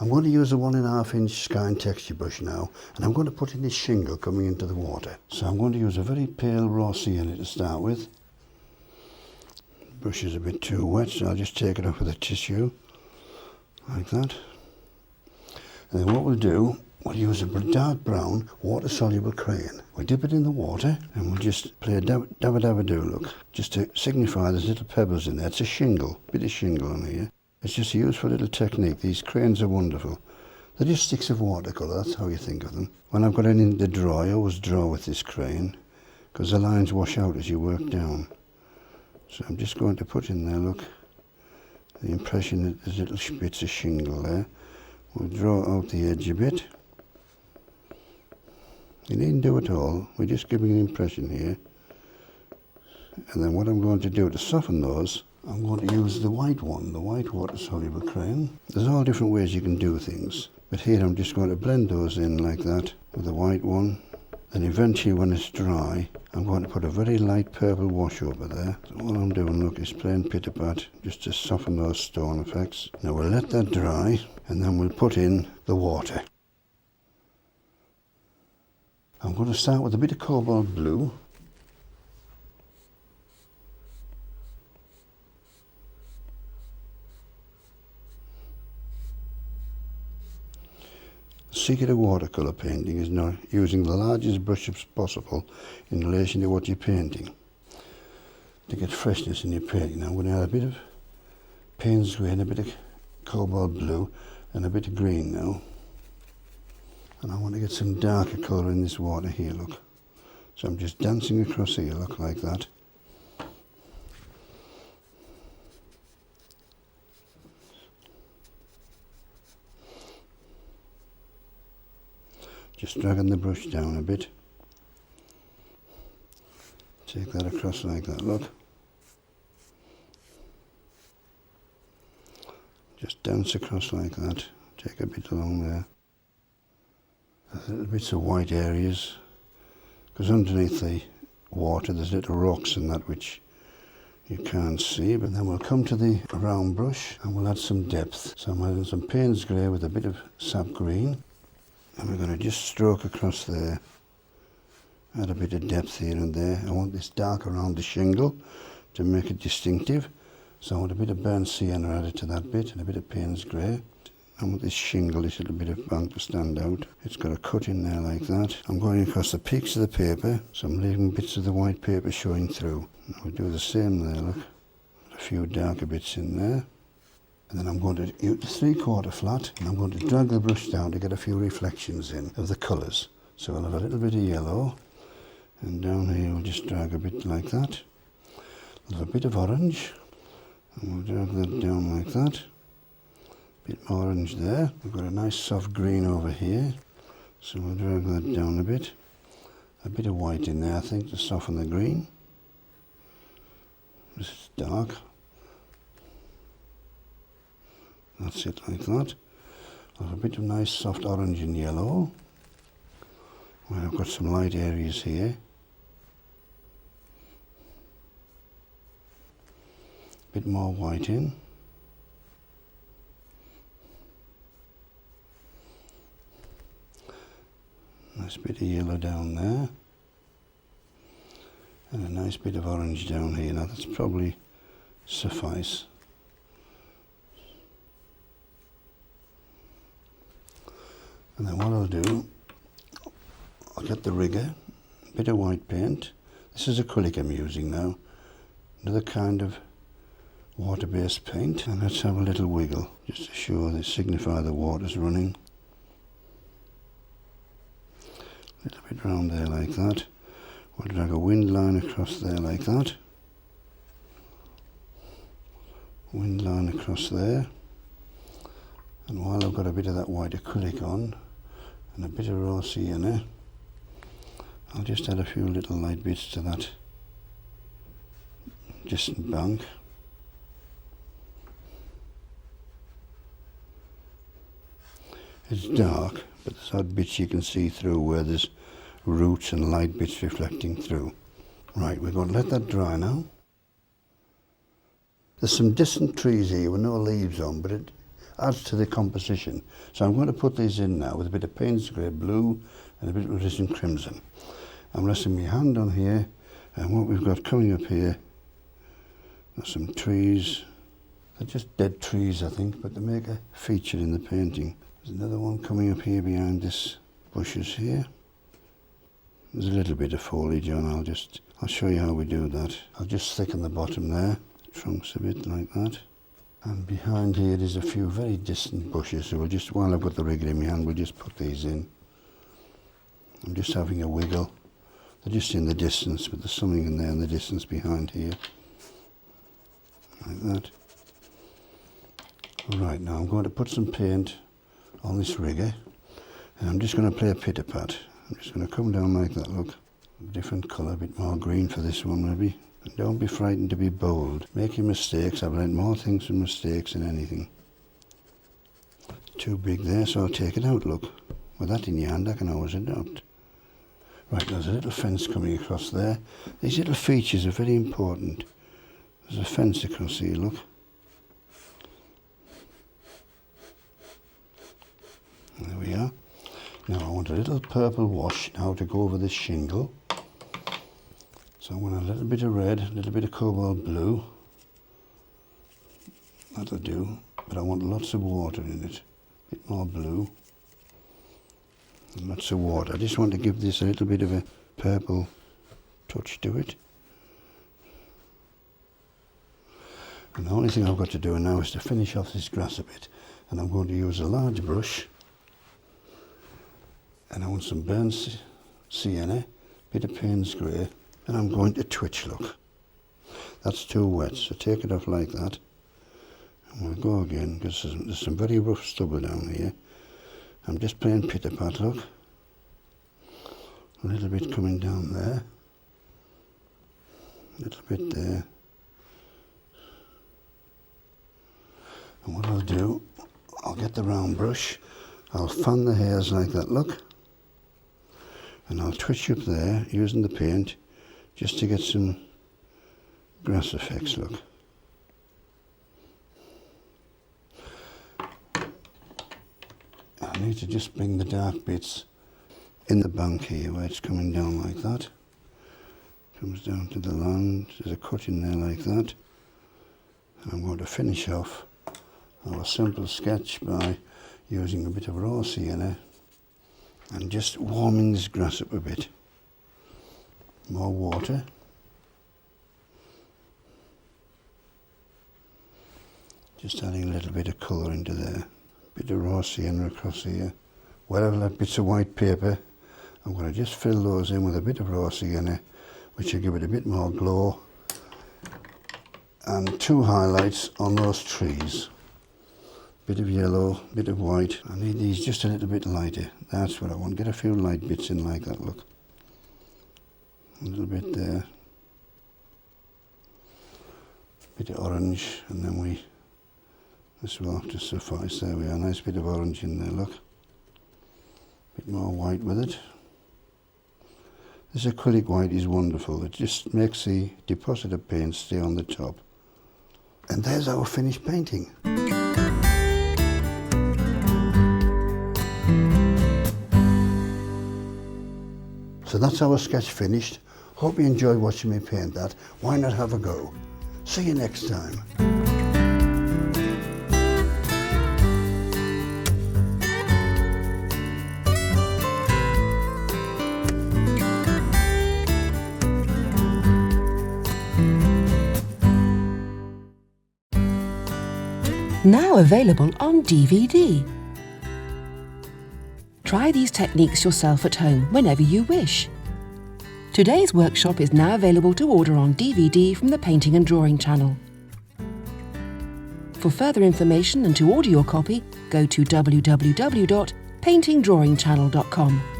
I'm going to use a 1.5 inch sky and texture brush now, and I'm going to put in this shingle coming into the water. So I'm going to use a very pale raw sienna to start with. The brush is a bit too wet, so I'll just take it off with a tissue, like that. And then what we'll do, we'll use a dark brown water-soluble crayon. We'll dip it in the water and we'll just play a dabba-dabba-doo look, just to signify there's little pebbles in there. It's a shingle, bit of shingle on here. It's just a useful little technique. These crayons are wonderful. They're just sticks of watercolour, that's how you think of them. When I've got anything to draw, I always draw with this crayon, because the lines wash out as you work down. So I'm just going to put in there, look, the impression that there's little bits of shingle there. We'll draw out the edge a bit. You needn't do it all, we're just giving an impression here. And then what I'm going to do to soften those, I'm going to use the white one, the white water-soluble crayon. There's all different ways you can do things, but here I'm just going to blend those in like that with the white one. And eventually when it's dry, I'm going to put a very light purple wash over there. So all I'm doing, look, is plain pit-a-pat, just to soften those stone effects. Now we'll let that dry, and then we'll put in the water. I'm going to start with a bit of cobalt blue. The secret of watercolour painting is not using the largest brushes possible in relation to what you're painting to get freshness in your painting. Now I'm going to add a bit of Payne's grey and a bit of cobalt blue and a bit of green now. And I want to get some darker colour in this water here, look. So I'm just dancing across here, look, like that. Just dragging the brush down a bit. Take that across like that, look. Just dance across like that. Take a bit along there. There's little bits of white areas, because underneath the water there's little rocks and that which you can't see. But then we'll come to the round brush and we'll add some depth. So I'm adding some Payne's grey with a bit of sap green. And we're going to just stroke across there, add a bit of depth here and there. I want this dark around the shingle to make it distinctive. So I want a bit of burnt sienna added to that bit and a bit of Payne's grey. I want this shingle, this little bit of bank to stand out. It's got a cut in there like that. I'm going across the peaks of the paper, so I'm leaving bits of the white paper showing through. Now we'll do the same there, look. A few darker bits in there. And then I'm going to use the 3/4 flat, and I'm going to drag the brush down to get a few reflections in of the colours. So I'll have a little bit of yellow, and down here we'll just drag a bit like that. A little bit of orange, and we'll drag that down like that. A bit more orange there. We've got a nice soft green over here, so we'll drag that down a bit. A bit of white in there, I think, to soften the green. This is dark. That's it, like that. There's a bit of nice soft orange and yellow, where I've got some light areas here. A bit more white in. Nice bit of yellow down there. And a nice bit of orange down here. Now that's probably suffice. And then what I'll do, I'll get the rigger, a bit of white paint. This is acrylic I'm using now. Another kind of water-based paint. And let's have a little wiggle, just to show that signify the water's running. A little bit round there like that. We'll drag a wind line across there like that. Wind line across there. And while I've got a bit of that white acrylic on, and a bit of raw sienna, I'll just add a few little light bits to that distant bank. It's dark, but there's odd bits you can see through where there's roots and light bits reflecting through. Right, we're going to let that dry now. There's some distant trees here with no leaves on, but adds to the composition. So I'm going to put these in now with a bit of Payne's Grey Blue and a bit of Risen Crimson. I'm resting my hand on here, and what we've got coming up here are some trees. They're just dead trees, I think, but they make a feature in the painting. There's another one coming up here behind this bushes here. There's a little bit of foliage on. I'll show you how we do that. I'll just thicken the bottom there, trunks a bit like that. And behind here there's a few very distant bushes, so while I've got the rigger in my hand, we'll just put these in. I'm just having a wiggle. They're just in the distance, but there's something in there in the distance behind here. Like that. Right, now I'm going to put some paint on this rigger, and I'm just going to play a pitter-pat. I'm just going to come down like that, look. A different colour, a bit more green for this one maybe. And don't be frightened to be bold. Making mistakes, I've learned more things from mistakes than anything. Too big there, so I'll take it out, look. With that in your hand, I can always adapt. Right, there's a little fence coming across there. These little features are very important. There's a fence across here, look. There we are. Now I want a little purple wash now to go over this shingle. So I want a little bit of red, a little bit of cobalt blue. That'll do, but I want lots of water in it. A bit more blue. And lots of water. I just want to give this a little bit of a purple touch to it. And the only thing I've got to do now is to finish off this grass a bit. And I'm going to use a large brush. And I want some burnt sienna, bit of Payne's Grey, and I'm going to twitch, look. That's too wet, so take it off like that. And we'll go again, because there's some very rough stubble down here. I'm just playing pitter-pat, look. A little bit coming down there. A little bit there. And what I'll do, I'll get the round brush, I'll fan the hairs like that, look. And I'll twitch up there using the paint just to get some grass effects, look. I need to just bring the dark bits in the bank here where it's coming down like that. Comes down to the land, there's a cut in there like that. And I'm going to finish off our simple sketch by using a bit of raw sienna and just warming this grass up a bit. More water. Just adding a little bit of colour into there. Bit of raw sienna across here. Where I've left bits of white paper, I'm going to just fill those in with a bit of raw sienna, which will give it a bit more glow. And two highlights on those trees. Bit of yellow, bit of white. I need these just a little bit lighter. That's what I want. Get a few light bits in like that, look. A little bit there. Bit of orange, and then this will have to suffice. There we are, nice bit of orange in there, look. Bit more white with it. This acrylic white is wonderful. It just makes the deposit of paint stay on the top. And there's our finished painting. So that's our sketch finished. Hope you enjoyed watching me paint that. Why not have a go? See you next time. Now available on DVD. Try these techniques yourself at home whenever you wish. Today's workshop is now available to order on DVD from the Painting and Drawing channel. For further information and to order your copy, go to www.paintingdrawingchannel.com.